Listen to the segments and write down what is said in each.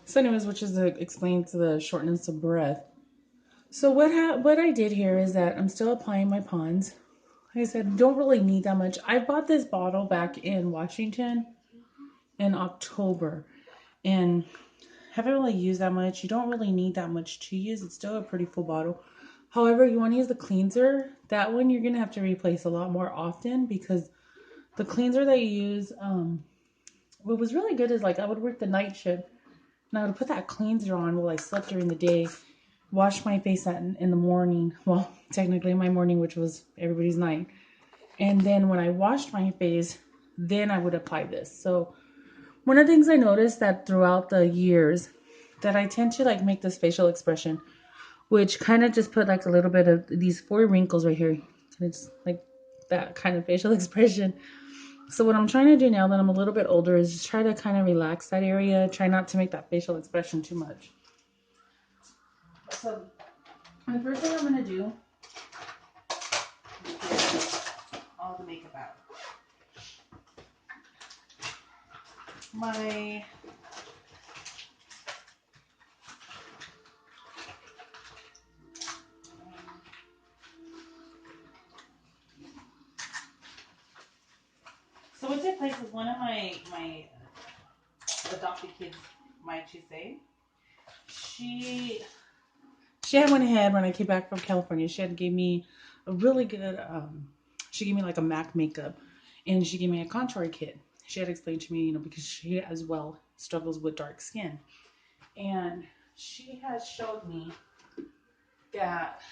So anyways, which is explains the shortness of breath. So what I did here is that I'm still applying my Pond's. Like I said, don't really need that much. I bought this bottle back in Washington in October and haven't really used that much. You don't really need that much to use. It's still a pretty full bottle. However, you want to use the cleanser. That one you're gonna have to replace a lot more often because the cleanser that you use, what was really good is like I would work the night shift and I would put that cleanser on while I slept during the day, wash my face in the morning. Well, technically my morning, which was everybody's night. And then when I washed my face, then I would apply this. So one of the things I noticed that throughout the years that I tend to like make this facial expression, which kind of just put like a little bit of these four wrinkles right here. It's like that kind of facial expression. So what I'm trying to do now that I'm a little bit older is just try to kind of relax that area. Try not to make that facial expression too much. So the first thing I'm going to do is get all the makeup out. My So what took place is one of my adopted kids, might you say, she she had went ahead when I came back from California. She had gave me a really good. She gave me like a MAC makeup, and she gave me a contour kit. She had explained to me, because she as well struggles with dark skin, and she has showed me that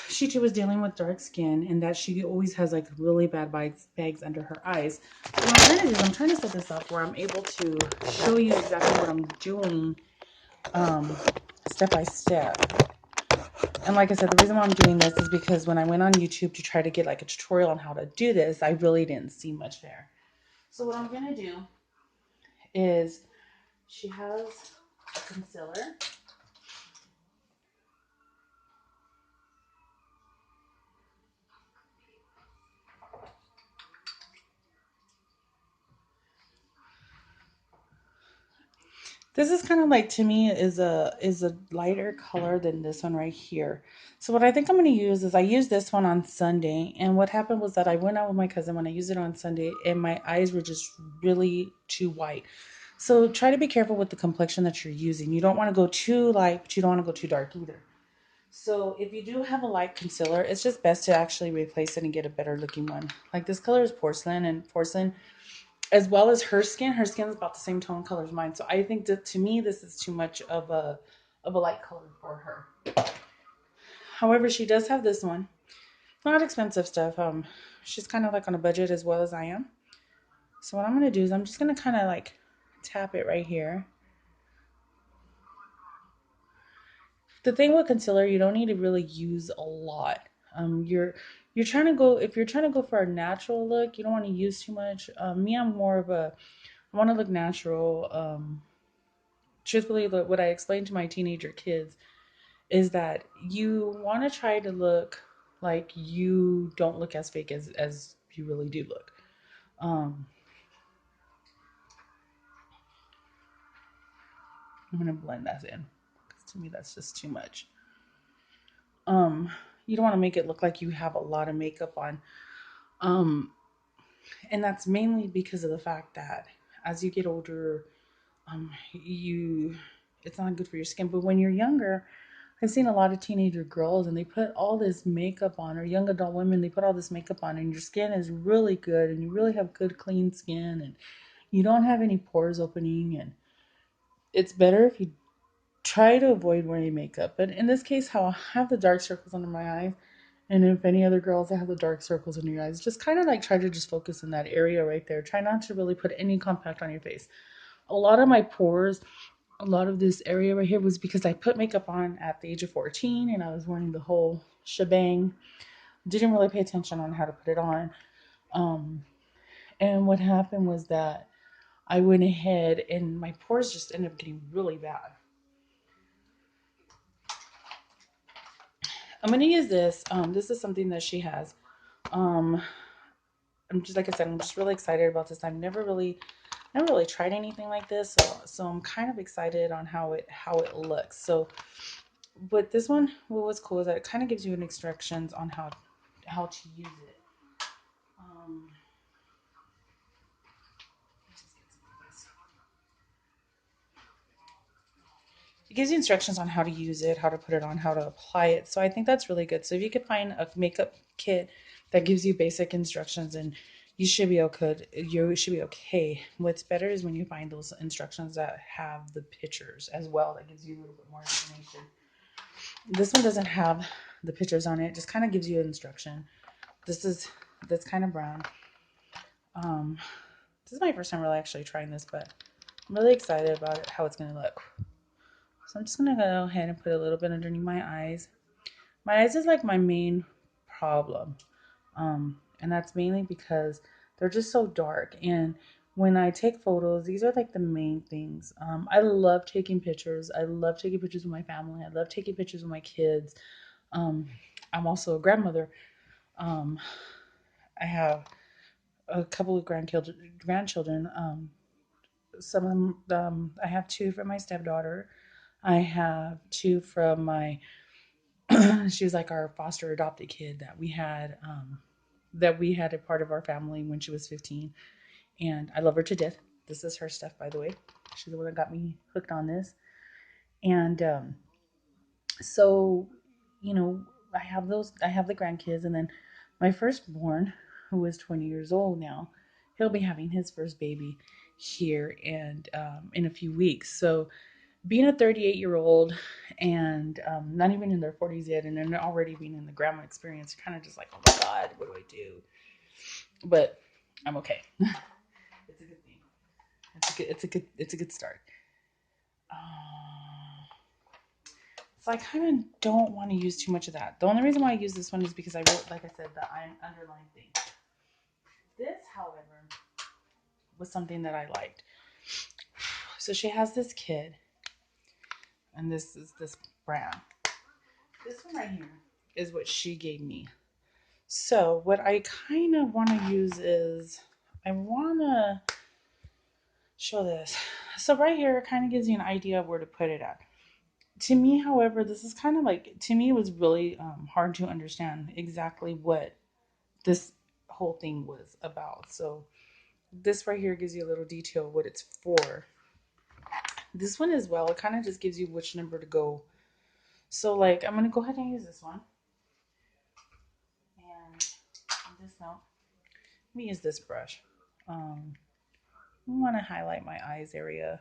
she too was dealing with dark skin and that she always has like really bad bags under her eyes. So what I'm trying to do is I'm trying to set this up where I'm able to show you exactly what I'm doing step by step. And like I said, the reason why I'm doing this is because when I went on YouTube to try to get like a tutorial on how to do this, I really didn't see much there. So what I'm going to do is she has a concealer. This is kind of like, to me, is a lighter color than this one right here. So what I think I'm going to use is I used this one on Sunday, and what happened was that I went out with my cousin when I used it on Sunday, and my eyes were just really too white. So try to be careful with the complexion that you're using. You don't want to go too light, but you don't want to go too dark either. So if you do have a light concealer, it's just best to actually replace it and get a better looking one. Like this color is porcelain, and porcelain, as well as her skin is about the same tone color as mine. So I think that to me this is too much of a light color for her. However, she does have this one. Not expensive stuff. She's kind of like on a budget as well as I am. So what I'm gonna do is I'm just gonna kind of like tap it right here. The thing with concealer, you don't need to really use a lot. You're trying to go if you're trying to go for a natural look, you don't want to use too much. Me, I'm more of a I want to look natural. Truthfully, what I explained to my teenager kids is that you want to try to look like you don't look as fake as you really do look. Um, I'm gonna blend that in because to me that's just too much. Um, you don't want to make it look like you have a lot of makeup on. Um, and that's mainly because of the fact that as you get older, you it's not good for your skin. But when you're younger, I've seen a lot of teenager girls and they put all this makeup on, or young adult women, they put all this makeup on, and your skin is really good and you really have good, clean skin, and you don't have any pores opening. And it's better if you try to avoid wearing makeup. But in this case, how I have the dark circles under my eyes, and if any other girls that have the dark circles under your eyes, just kind of like try to just focus in that area right there. Try not to really put any compact on your face. A lot of my pores, a lot of this area right here was because I put makeup on at the age of 14 and I was wearing the whole shebang. Didn't really pay attention on how to put it on. Um, and what happened was that I went ahead and my pores just ended up getting really bad. I'm going to use this. This is something that she has. Um, I'm just, like I said, I'm just really excited about this. I've never really I haven't really tried anything like this, so I'm kind of excited on how it looks. So, but this one, what was cool is that it kind of gives you instructions on how to use it. Um, it gives you instructions on how to use it, how to put it on, how to apply it. So I think that's really good. So if you could find a makeup kit that gives you basic instructions, and you should be okay. You should be okay. What's better is when you find those instructions that have the pictures as well. That gives you a little bit more information. This one doesn't have the pictures on it. It just kind of gives you an instruction. This is that's kind of brown. Um, this is my first time really actually trying this, but I'm really excited about it, how it's gonna look. So I'm just gonna go ahead and put a little bit underneath my eyes. My eyes is like my main problem. And that's mainly because they're just so dark. And when I take photos, these are like the main things. I love taking pictures. I love taking pictures with my family. I love taking pictures with my kids. Um, I'm also a grandmother. Um, I have a couple of grandchildren. Some of them, I have two from my stepdaughter. I have two from my she was like our foster adopted kid that we had a part of our family when she was 15, and I love her to death. This is her stuff, by the way. She's the one that got me hooked on this. And so, you know, I have the grandkids, and then my firstborn, who is 20 years old now, he'll be having his first baby here and in a few weeks. So being a 38-year-old and not even in their 40s yet, and then already being in the grandma experience, you're kind of just like, oh my God, what do I do? But I'm okay. It's a good thing. It's a good start. So I kind of don't want to use too much of that. The only reason why I use this one is because I wrote, like I said, the underlying thing. This, however, was something that I liked. So she has this kid, and this is this brand. This one right here is what she gave me. So what I kind of want to use is I want to show this. So right here, it kind of gives you an idea of where to put it at. To me, however, this is kind of like, to me, it was really hard to understand exactly what this whole thing was about. So this right here gives you a little detail of what it's for. This one as well, it kind of just gives you which number to go. So like, I'm going to go ahead and use this one. And on this note, let me use this brush. Um, I want to highlight my eyes area.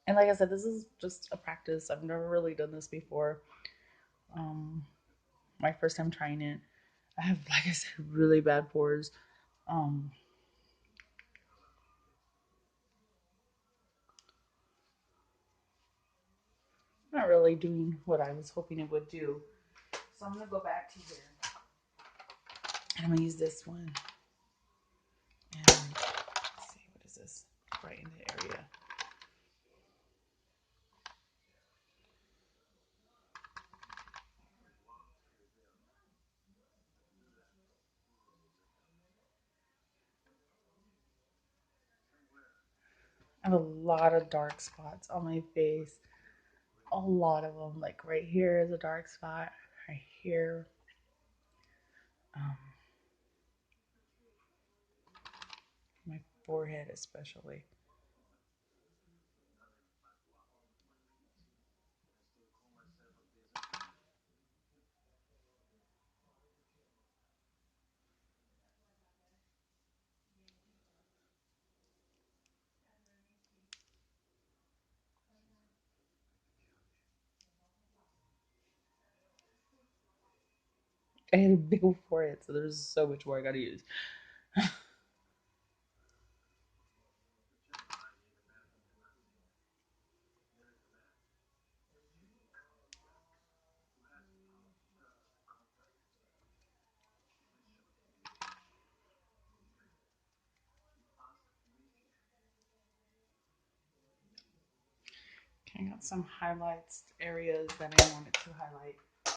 And like I said, this is just a practice. I've never really done this before. Um, my first time trying it. I have, like I said, really bad pores. Um, not really doing what I was hoping it would do. So I'm gonna go back to here. And I'm gonna use this one. And let's see, what is this? Right in the area. I have a lot of dark spots on my face. A lot of them. Like right here is a dark spot. Right here. Um, my forehead especially. I had a big forehead, so there's so much more I gotta use. Okay, I got some highlights areas that I wanted to highlight.